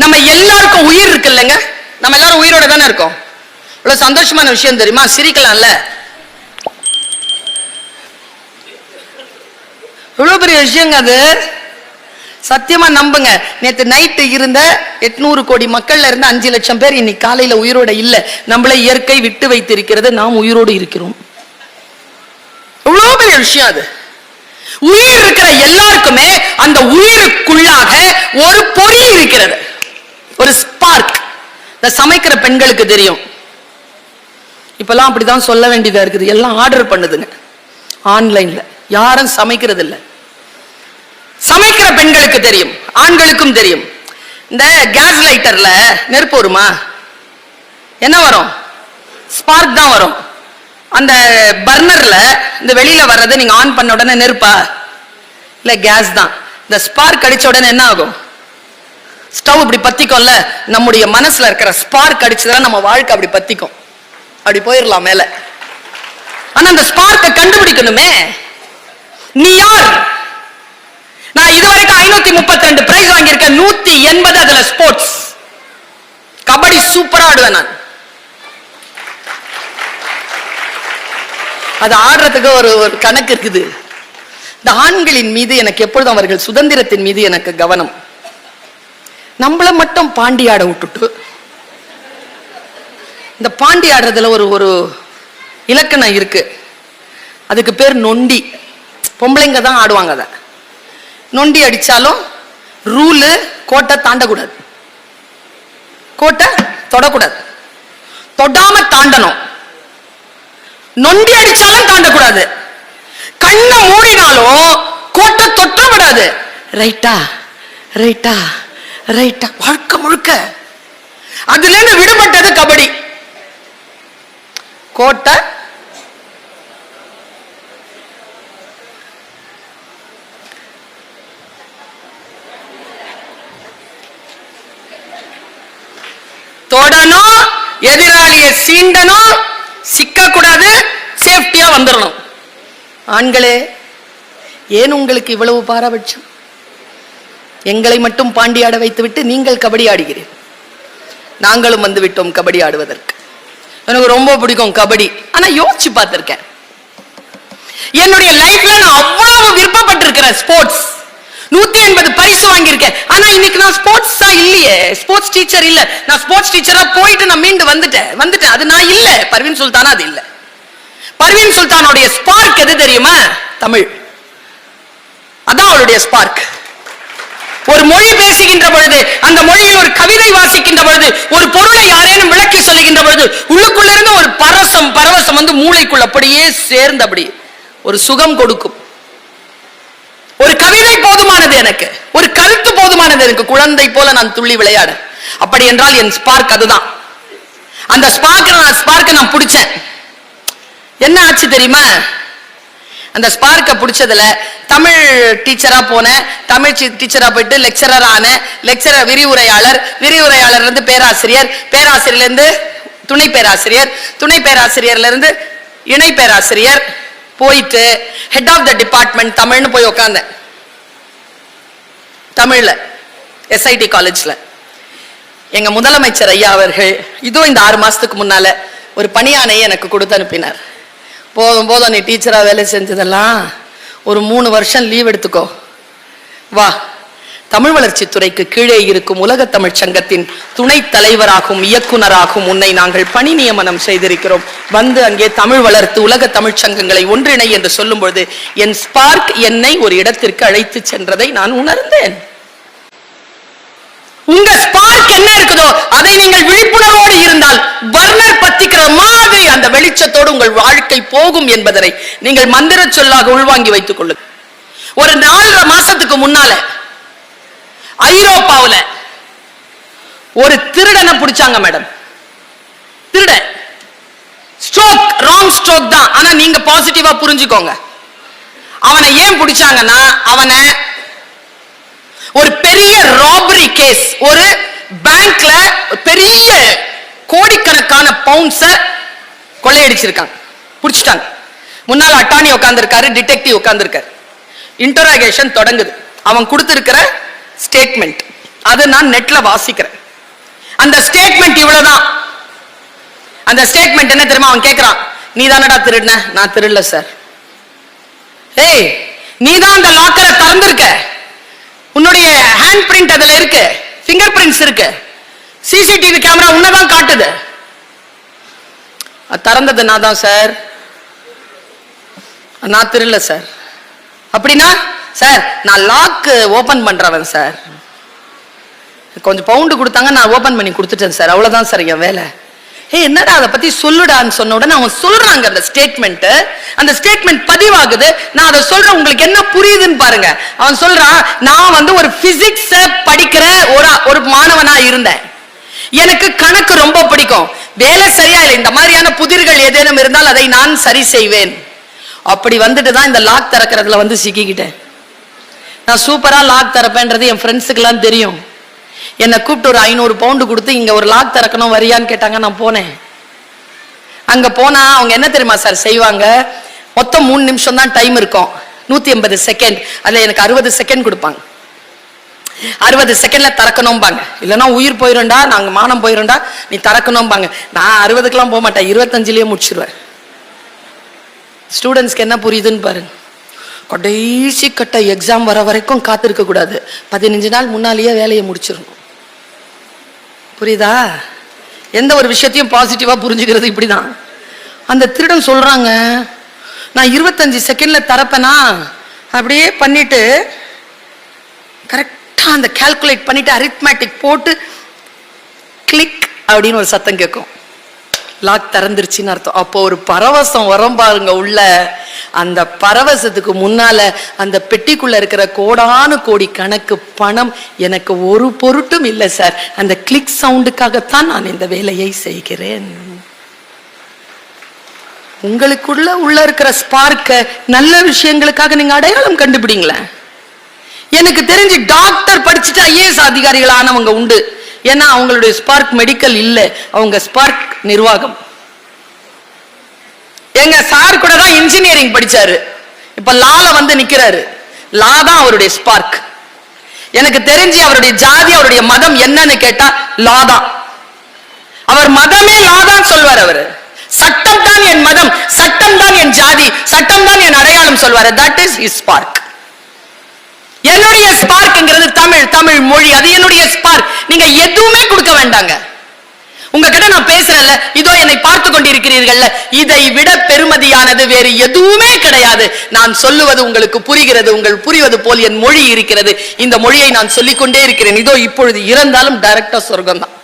நம்ம எல்லாருக்கும் உயிர் இருக்கு இல்லைங்க, நம்ம எல்லாரும் உயிரோட தானே இருக்கோம். இவ்வளவு சந்தோஷமான விஷயம் தெரியுமா? சிரிக்கலாம்ல, இவ்வளவு பெரிய விஷயங்க அது. சத்தியமா நம்புங்க. நேற்று நைட்டு இருந்த 800 கோடி மக்கள்ல இருந்து 5 லட்சம் பேர் இன்னைக்கு காலையில உயிரோட இல்ல. நம்மளை இயற்கை விட்டு வைத்திருக்கிறது, நாம் உயிரோடு இருக்கிறோம். இவ்வளவு பெரிய விஷயம் அது. உயிர் இருக்கிற எல்லாருக்குமே அந்த உயிருக்குள்ளாக ஒரு பொறி இருக்கிறது, ஒரு ஸ்பார்க். இந்த சமைக்கிற பெண்களுக்கு தெரியும். இப்பெல்லாம் அப்படிதான் சொல்ல வேண்டியதா இருக்குது. எல்லாம் ஆர்டர் பண்ணுதுங்க ஆன்லைன்ல, யாரும் சமைக்கிறது இல்லை. சமைக்கிற பெண்களுக்கு தெரியும், ஆண்களுக்கும் தெரியும். இந்த கேஸ் லைட்டர்ல நெருப்பு வருமா? என்ன வரும்? ஸ்பார்க் தான் வரும். அந்த பர்னர்ல இந்த வெளியில வர்றது நீங்க ஆன் பண்ண உடனே நெருப்பா? இல்ல, கேஸ் தான். இந்த ஸ்பார்க் அடிச்ச உடனே என்ன ஆகும்? ஸ்டவ் இப்படி பத்திக்கும்ல. நம்முடைய மனசுல இருக்கிற ஸ்பார்க் அடிச்சதுதான் நம்ம வாழ்க்கை அப்படி பத்திக்கும், அப்படி போயிடலாம் மேல. ஆனா அந்த ஸ்பார்க்கை கண்டுபிடிக்கணுமே. நீ யார்? நான் இதுவரைக்கும் 532 பிரைஸ் வாங்கியிருக்கேன். 180 அதுல ஸ்போர்ட்ஸ். கபடி சூப்பரா ஆடுவேன் நான். அது ஆடுறதுக்கு ஒரு கணக்கு இருக்குது. இந்த ஆண்களின் மீது எனக்கு எப்பொழுதும் அவர்கள் சுதந்திரத்தின் மீது எனக்கு கவனம். நம்மள மட்டும் பாண்டி ஆட விட்டுட்டு, இந்த பாண்டி ஆடுறதுல ஒரு இலக்கணம் இருக்கு. அதுக்கு பேர் நொண்டி. பொம்பளைங்க தான் ஆடுவாங்க. அத நொண்டி அடிச்சாலும் ரூலு, கோட்டை தாண்டக்கூடாது, கோட்டை தொடக்கூடாது, தொடாம தாண்டணும். நொண்டி அடிச்சாலும் தாண்டக்கூடாது, கண்ணை மூடினாலும் கோட்டை தொட்ட விடாது. ரைட்டா ரைட்டா ரைட்டா, வாழ்க்கை முழுக்க. அதுல இருந்து விடுபட்டது கபடி. கோட்டை தொடணும், எதிராளியை சீண்டணும், சிக்க கூடாது, சேஃப்டியா வந்துடணும். ஆண்களே, ஏன் உங்களுக்கு இவ்வளவு பாரபட்சம்? எங்களை மட்டும் பாண்டி ஆட வைத்து விட்டு நீங்கள் கபடி ஆடுகிறீர்கள். நாங்களும் வந்து விட்டோம் கபடி ஆடுவதற்கு. எனக்கு ரொம்ப பிடிக்கும் கபடி. ஆனா யோசிச்சு பார்த்திருக்கேன், என்னுடைய லைஃப்ல நான் அவ்வளவு விருப்பப்பட்டிருக்கிறேன். ஸ்போர்ட்ஸ் 180 பரிசு வாங்கியிருக்கேன். ஆனா இன்னைக்கு நான் ஸ்போர்ட்ஸ் தான் இல்லையே, ஸ்போர்ட்ஸ் டீச்சர் இல்ல. நான் ஸ்போர்ட்ஸ் டீச்சரா போயிட்டு நான் மீண்டு வந்துட்டேன். அது நான் இல்ல. பர்வீன் சுல்தானா அது இல்ல. பர்வீன் சுல்தானுடைய ஸ்பார்க் எது தெரியுமா? தமிழ். அதான் அவளுடைய ஸ்பார்க். ஒரு மொழி பேசுகின்ற பொழுது, அந்த மொழியில் ஒரு கவிதை வாசிக்கின்ற பொழுது, ஒரு பொருளை யாரேனும் விளக்கி சொல்லுகின்ற பொழுது, உள்ளுக்குள்ள இருந்து ஒரு பரவசம் வந்து மூளைக்குள்ள அப்படியே சேர்ந்து அப்படி ஒரு சுகம் கொடுக்கும். ஒரு கவிதை போதுமானது எனக்கு, ஒரு கருத்து போதுமானது எனக்கு. குழந்தை போல நான் துள்ளி விளையாட. அப்படி என்றால் என் ஸ்பார்க் அதுதான். அந்த ஸ்பார்க்கை நான் பிடிச்சேன். என்ன ஆச்சு தெரியுமா? அந்த ஸ்பார்க்கை பிடிச்சதுல தமிழ் டீச்சரா போனேன். தமிழ் டீச்சரா போயிட்டு லெக்சரர் ஆனேன். லெக்சரர் விரிவுரையாளர் இருந்து பேராசிரியர், பேராசிரியர்ல இருந்து துணை பேராசிரியர், துணை பேராசிரியர்ல இருந்து இணை பேராசிரியர், போயிட்டு ஹெட் ஆஃப் த டிபார்ட்மெண்ட் தமிழ்னு போய் உட்கார்ந்தேன். தமிழ்ல SIT காலேஜ்ல எங்க முதலமைச்சர் ஐயா அவர்கள் இதோ இந்த 6 மாசத்துக்கு முன்னால ஒரு பணியானையை எனக்கு கொடுத்து அனுப்பினார். போதும் நீ டீச்சரா வேலை செஞ்சதெல்லாம், ஒரு 3 வருஷம் லீவ் எடுத்துக்கோ, வா, தமிழ் வளர்ச்சி துறைக்கு கீழே இருக்கும் உலக தமிழ் சங்கத்தின் துணைத் தலைவராகவும் இயக்குனராகவும் உன்னை நாங்கள் பணி நியமனம் செய்திருக்கிறோம். வந்து அங்கே தமிழ் வளர்த்து உலக தமிழ் சங்கங்களை ஒன்றிணை என்று சொல்லும் பொழுது என் ஸ்பார்க் என்னை ஒரு இடத்திற்கு அழைத்து சென்றதை நான் உணர்ந்தேன். உங்க ஸ்பார்க் என்ன இருக்குதோ அதை நீங்கள் விழிப்புணர்வோடு இருந்தால் பர்னர் பத்திக்கிற மாதிரி அந்த வெளிச்சத்தோடு உங்கள் வாழ்க்கை போகும் என்பதனை நீங்கள் மந்திர சொல்லாக உள்வாங்கி வைத்துக் கொள்ளுங்கள். ஒரு 4.5 மாசத்துக்கு முன்னால ஐரோப்பாவுல ஒரு திருடனை பிடிச்சாங்க மேடம். திருடன் ஸ்ட்ரோக், ராங் ஸ்ட்ரோக் தான். ஆனா நீங்க பாசிட்டிவா புரிஞ்சுக்கோங்க. அவனை ஏன் பிடிச்சாங்கன்னா, அவனை ஒரு பெரிய ராபரி கேஸ், ஒரு பேங்க்ல பெரிய கோடிக்கணக்கான பவுண்ட்ஸ கொள்ளையடிச்சிருக்காங்க, பிடிச்சிட்டாங்க. முன்னாள் அட்டார்னி உட்கார்ந்திருக்காரு, டிடெக்டிவ் உட்கார்ந்திருக்காரு. இன்டராகேஷன் தொடங்குது. அவன் கொடுத்திருக்கிற ஸ்டேட்மெண்ட், அது நான் நெட்ல வாசிக்கிறேன். அந்த ஸ்டேட்மெண்ட் இவ்வளவுதான். அந்த ஸ்டேட்மெண்ட் என்ன தெரியுமா? அவன் கேட்கிறான், நீ தானடா திருடின? நான் திருடல சார். ஏய், நீ தான் அந்த லாக்கரை திறந்திருக்க, உன்னுடைய ஹேண்ட் பிரிண்ட் அதுல இருக்கு, ஃபிங்கர் பிரிண்ட்ஸ் இருக்கு, சிசிடிவி கேமரா உன்னதான் காட்டுது. திறந்தது நான் தான் சார், நான் திருடல சார். அப்படின்னா சார் நான் லாக் ஓபன் பண்றவன் சார், கொஞ்சம் பவுண்டு கொடுத்தாங்க, நான் ஓபன் பண்ணி கொடுத்துட்டேன் சார், அவ்வளவுதான் சார் என் வேலை. என்னடா அதை பத்தி சொல்லுடான்னு சொன்ன உடனே அவன் சொல்றாங்க அந்த ஸ்டேட்மெண்ட். அந்த ஸ்டேட்மெண்ட் பதிவாகுது. நான் அதை சொல்றேன், உங்களுக்கு என்ன புரியுதுன்னு பாருங்க. அவன் சொல்றான், நான் ஒரு பிசிக்ஸ் படிக்கிற ஒரு மாணவனா இருந்தேன், எனக்கு கணக்கு ரொம்ப பிடிக்கும், வேலை சரியா இல்லை, இந்த மாதிரியான புதிர்கள் ஏதேனும் இருந்தால் அதை நான் சரி செய்வேன். அப்படி வந்துட்டு தான் இந்த லாக் திறக்கிறதுல சிக்கிக்கிட்டேன். நான் சூப்பரா லாக் திறப்பேன்றது என் ஃப்ரெண்ட்ஸுக்கு எல்லாம் தெரியும். என்னை கூப்பிட்டு ஒரு 500 பவுண்டு கொடுத்து இங்க ஒரு லாக் திறக்கணும் வரியான்னு கேட்டாங்க. நான் போனேன். அங்க போனா அவங்க என்ன தெரியுமா சார் செய்வாங்க? மொத்தம் 3 நிமிஷம் தான் டைம் இருக்கும், 180 செகண்ட். அதுல எனக்கு 60 செகண்ட் கொடுப்பாங்க. 60 செகண்ட்ல திறக்கணும்பாங்க, இல்லைன்னா உயிர் போயிருண்டா, நாங்க மானம் போயிருண்டா, நீ திறக்கணும்பாங்க. நான் 60க்குலாம் போக மாட்டேன், 25லயே முடிச்சிருவேன். ஸ்டூடெண்ட்ஸ்க்கு என்ன புரியுதுன்னு பாருங்க. கடைசி கட்ட எக்ஸாம் வர வரைக்கும் காத்திருக்க கூடாது, 15 நாள் முன்னாலேயே வேலையை முடிச்சிடணும். புரியுதா? எந்த ஒரு விஷயத்தையும் பாசிட்டிவா புரிஞ்சுக்கிறது இப்படிதான். அந்த திருடன் சொல்றாங்க, நான் 25 செகண்ட்ல தரப்பேனா, அப்படியே பண்ணிட்டு கரெக்டா அந்த கால்குலேட் பண்ணிட்டு அரித்மேட்டிக் போட்டு கிளிக் அப்படின்னு ஒரு சத்தம் கேட்கும். லாக் திறந்துருச்சுன்னு அர்த்தம். அப்போ ஒரு பரவசம் வரும் பாருங்க உள்ள. அந்த பரவசத்துக்கு முன்னால அந்த பெட்டிக்குள்ள இருக்கிற கோடானு கோடி கணக்கு பணம் எனக்கு ஒரு பொருட்டும் இல்லை சார். அந்த கிளிக் சவுண்டுக்காகத்தான் நான் இந்த வேலையை செய்கிறேன். உங்களுக்குள்ள இருக்கிற ஸ்பார்க்க நல்ல விஷயங்களுக்காக நீங்க அடையாளம் கண்டுபிடிங்களேன். எனக்கு தெரிஞ்சு டாக்டர் படிச்சுட்டு ஐஏஎஸ் அதிகாரிகள் ஆனவங்க உண்டு. ஏன்னா அவங்களுடைய ஸ்பார்க் மெடிக்கல் இல்லை, அவங்க ஸ்பார்க் நிர்வாகம். எங்க சார் கூட தான் இன்ஜினியரிங் படிச்சாரு, இப்ப லால நிக்கிறாரு. லா தான் அவருடைய ஸ்பார்க். எனக்கு தெரிஞ்சு அவருடைய ஜாதி, அவருடைய மதம் என்னன்னு கேட்டா லா தான். அவர் மதமே லா தான் சொல்வார். அவரு சட்டம் தான் என் மதம், சட்டம் தான் என் ஜாதி, சட்டம் தான் என் அடையாளம் சொல்வாரு. That is his spark. என்னுடைய ஸ்பார்க்ங்கிறது தமிழ் மொழி, அது என்னுடைய ஸ்பார்க். நீங்க எதுவுமே கொடுக்க வேண்டாங்க. உங்ககிட்ட நான் பேசுறேன்ல, இதோ என்னை பார்த்து கொண்டிருக்கிறீர்கள், இதை விட பெருமதியானது வேறு எதுவுமே கிடையாது. நான் சொல்லுவது உங்களுக்கு புரிகிறது, உங்கள் புரிவது போல் என் மொழி இருக்கிறது. இந்த மொழியை நான் சொல்லிக்கொண்டே இருக்கிறேன். இதோ இப்பொழுது இறந்தாலும் டைரக்டா சொர்க்கம் தான்.